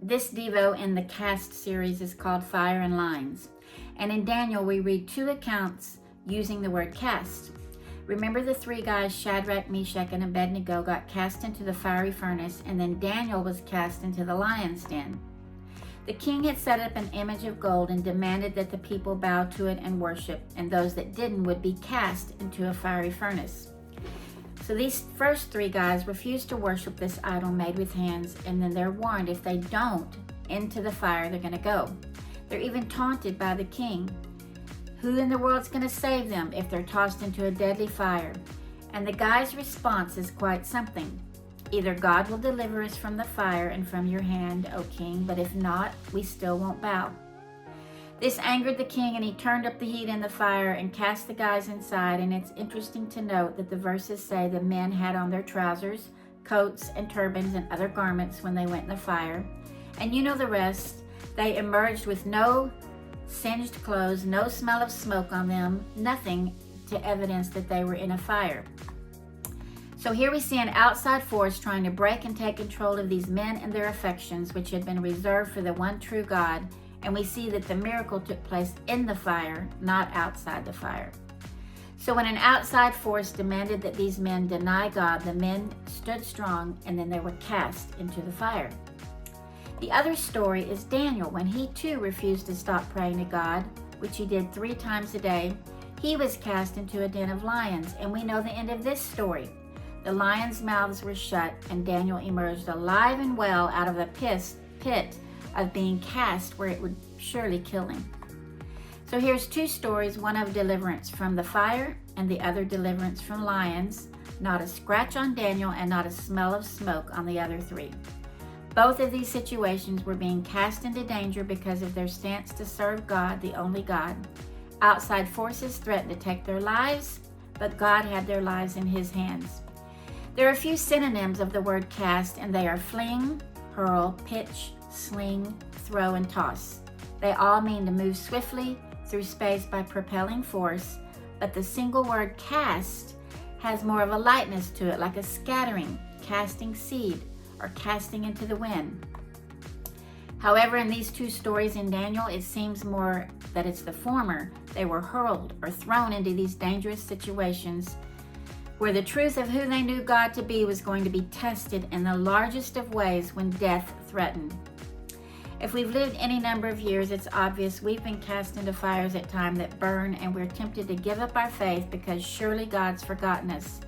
This Devo in the Cast series is called Fire and Lions. And in Daniel, we read 2 accounts using the word cast. Remember the 3 guys, Shadrach, Meshach, and Abednego, got cast into the fiery furnace, and then Daniel was cast into the lion's den. The king had set up an image of gold and demanded that the people bow to it and worship, and those that didn't would be cast into a fiery furnace. So these first 3 guys refuse to worship this idol made with hands, and then they're warned if they don't, into the fire they're going to go. They're even taunted by the king. Who in the world's going to save them if they're tossed into a deadly fire? And the guy's response is quite something. Either God will deliver us from the fire and from your hand, O king, but if not, we still won't bow. This angered the king, and he turned up the heat in the fire and cast the guys inside. And it's interesting to note that the verses say the men had on their trousers, coats, and turbans and other garments when they went in the fire. And you know the rest. They emerged with no singed clothes, no smell of smoke on them, nothing to evidence that they were in a fire. So here we see an outside force trying to break and take control of these men and their affections, which had been reserved for the one true God. And we see that the miracle took place in the fire, not outside the fire. So when an outside force demanded that these men deny God, the men stood strong, and then they were cast into the fire. The other story is Daniel. When he too refused to stop praying to God, which he did 3 times a day, he was cast into a den of lions. And we know the end of this story. The lions' mouths were shut, and Daniel emerged alive and well out of the pit of being cast where it would surely kill him. So here's 2 stories, one of deliverance from the fire and the other deliverance from lions. Not a scratch on Daniel and not a smell of smoke on the other 3. Both of these situations were being cast into danger because of their stance to serve God, the only God. Outside forces threatened to take their lives, but God had their lives in his hands. There are a few synonyms of the word cast, and they are fling, hurl, pitch, sling, throw, and toss. They all mean to move swiftly through space by propelling force, but the single word cast has more of a lightness to it, like a scattering, casting seed, or casting into the wind. However, in these 2 stories in Daniel, it seems more that it's the former. They were hurled or thrown into these dangerous situations where the truth of who they knew God to be was going to be tested in the largest of ways when death threatened. If we've lived any number of years, it's obvious we've been cast into fires at times that burn, and we're tempted to give up our faith because surely God's forgotten us.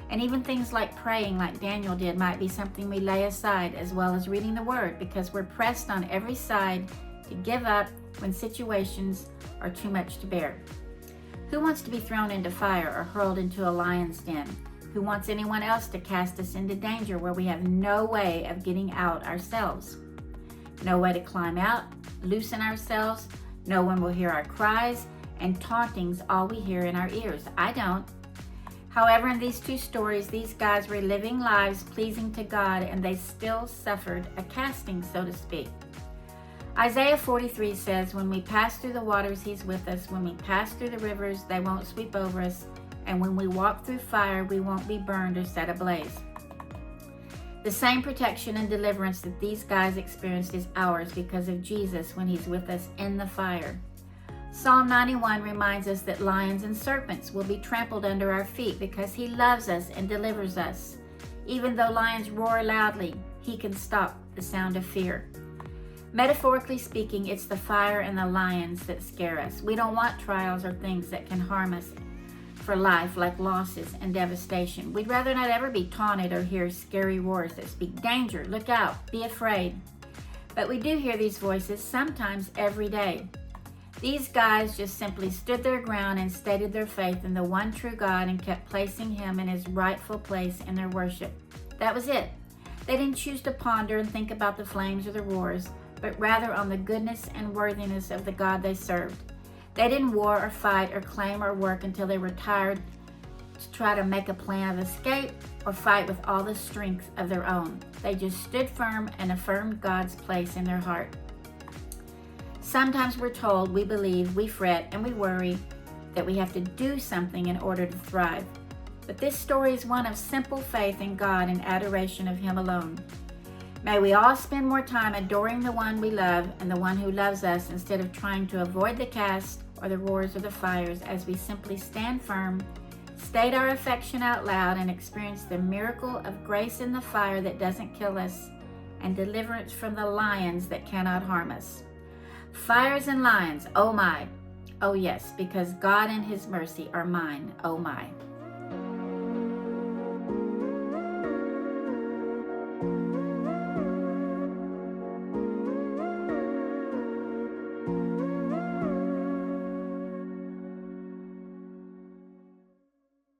And even things like praying, like Daniel did, might be something we lay aside, as well as reading the Word, because we're pressed on every side to give up when situations are too much to bear. Who wants to be thrown into fire or hurled into a lion's den? Who wants anyone else to cast us into danger where we have no way of getting out ourselves? No way to climb out, loosen ourselves. No one will hear our cries, and taunting's all we hear in our ears. I don't. However, in these 2 stories, these guys were living lives pleasing to God, and they still suffered a casting, so to speak. Isaiah 43 says, when we pass through the waters, he's with us. When we pass through the rivers, they won't sweep over us. And when we walk through fire, we won't be burned or set ablaze. The same protection and deliverance that these guys experienced is ours because of Jesus when he's with us in the fire. Psalm 91 reminds us that lions and serpents will be trampled under our feet because he loves us and delivers us. Even though lions roar loudly, he can stop the sound of fear. Metaphorically speaking, it's the fire and the lions that scare us. We don't want trials or things that can harm us for life, like losses and devastation. We'd rather not ever be taunted or hear scary roars that speak danger, look out, be afraid. But we do hear these voices sometimes every day. These guys just simply stood their ground and stated their faith in the one true God and kept placing him in his rightful place in their worship. That was it. They didn't choose to ponder and think about the flames or the roars, but rather on the goodness and worthiness of the God they served. They didn't war or fight or claim or work until they were tired to try to make a plan of escape or fight with all the strength of their own. They just stood firm and affirmed God's place in their heart. Sometimes we're told, we believe, we fret, and we worry that we have to do something in order to thrive. But this story is one of simple faith in God and adoration of him alone. May we all spend more time adoring the one we love and the one who loves us instead of trying to avoid the cast or the roars or the fires, as we simply stand firm, state our affection out loud, and experience the miracle of grace in the fire that doesn't kill us and deliverance from the lions that cannot harm us. Fires and lions, oh my. Oh yes, because God and his mercy are mine, oh my.